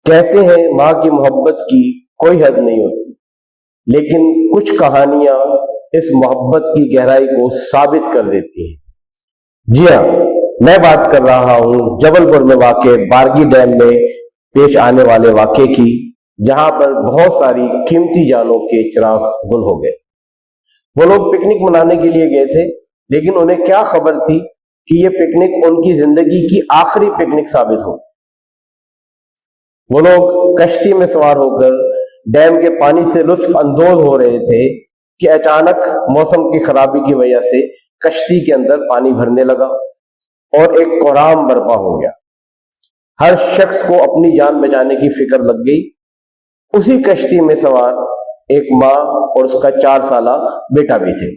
کہتے ہیں ماں کی محبت کی کوئی حد نہیں ہوتی، لیکن کچھ کہانیاں اس محبت کی گہرائی کو ثابت کر دیتی ہیں۔ جی ہاں، میں بات کر رہا ہوں جبل پور میں واقع بارگی ڈیم میں پیش آنے والے واقعے کی، جہاں پر بہت ساری قیمتی جانوں کے چراغ گل ہو گئے۔ وہ لوگ پکنک منانے کے لیے گئے تھے، لیکن انہیں کیا خبر تھی کہ یہ پکنک ان کی زندگی کی آخری پکنک ثابت ہو۔ وہ لوگ کشتی میں سوار ہو کر ڈیم کے پانی سے لطف اندوز ہو رہے تھے کہ اچانک موسم کی خرابی کی وجہ سے کشتی کے اندر پانی بھرنے لگا اور ایک کوہرام برپا ہو گیا۔ ہر شخص کو اپنی جان بچانے کی فکر لگ گئی۔ اسی کشتی میں سوار ایک ماں اور اس کا 4 سالہ بیٹا بھی تھے۔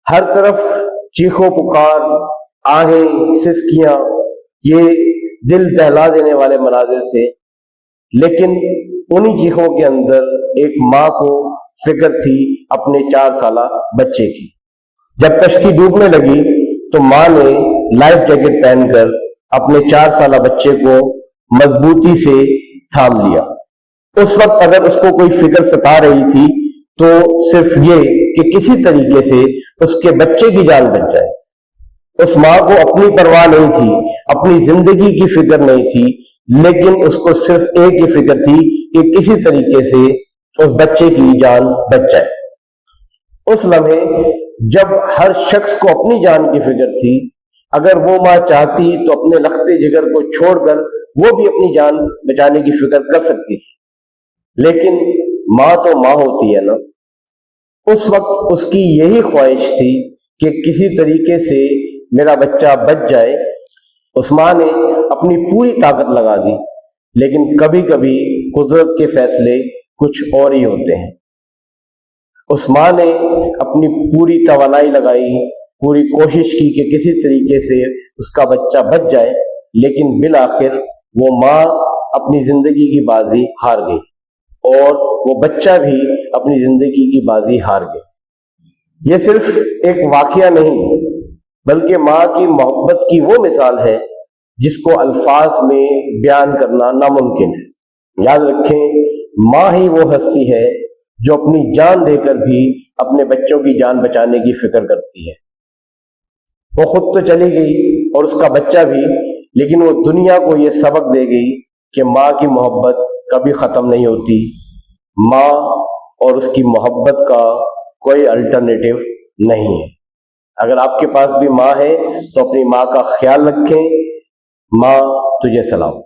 ہر طرف چیخو پکار، آہیں، سسکیاں، یہ دل دہلا دینے والے مناظر تھے، لیکن انہی چیخوں کے اندر ایک ماں کو فکر تھی اپنے 4 سالہ بچے کی۔ جب کشتی ڈوبنے لگی تو ماں نے لائف جیکٹ پہن کر اپنے 4 سالہ بچے کو مضبوطی سے تھام لیا۔ اس وقت اگر اس کو کوئی فکر ستا رہی تھی تو صرف یہ کہ کسی طریقے سے اس کے بچے کی جان بچ جائے۔ اس ماں کو اپنی پرواہ نہیں تھی، اپنی زندگی کی فکر نہیں تھی، لیکن اس کو صرف ایک ہی فکر تھی کہ کسی طریقے سے اس بچے کی جان بچ جائے۔ اس لمحے جب ہر شخص کو اپنی جان کی فکر تھی، اگر وہ ماں چاہتی تو اپنے لختے جگر کو چھوڑ کر وہ بھی اپنی جان بچانے کی فکر کر سکتی تھی، لیکن ماں تو ماں ہوتی ہے نا۔ اس وقت اس کی یہی خواہش تھی کہ کسی طریقے سے میرا بچہ بچ جائے۔ اس ماں نے اپنی پوری طاقت لگا دی، لیکن کبھی کبھی قدرت کے فیصلے کچھ اور ہی ہوتے ہیں۔ اس ماں نے اپنی پوری توانائی لگائی، پوری کوشش کی کہ کسی طریقے سے اس کا بچہ بچ جائے، لیکن بالآخر وہ ماں اپنی زندگی کی بازی ہار گئی اور وہ بچہ بھی اپنی زندگی کی بازی ہار گیا۔ یہ صرف ایک واقعہ نہیں، بلکہ ماں کی محبت کی وہ مثال ہے جس کو الفاظ میں بیان کرنا ناممکن ہے۔ یاد رکھیں، ماں ہی وہ ہستی ہے جو اپنی جان دے کر بھی اپنے بچوں کی جان بچانے کی فکر کرتی ہے۔ وہ خود تو چلی گئی اور اس کا بچہ بھی، لیکن وہ دنیا کو یہ سبق دے گئی کہ ماں کی محبت کبھی ختم نہیں ہوتی۔ ماں اور اس کی محبت کا کوئی الٹرنیٹیو نہیں ہے۔ اگر آپ کے پاس بھی ماں ہے تو اپنی ماں کا خیال رکھیں۔ ماں تجھے سلام۔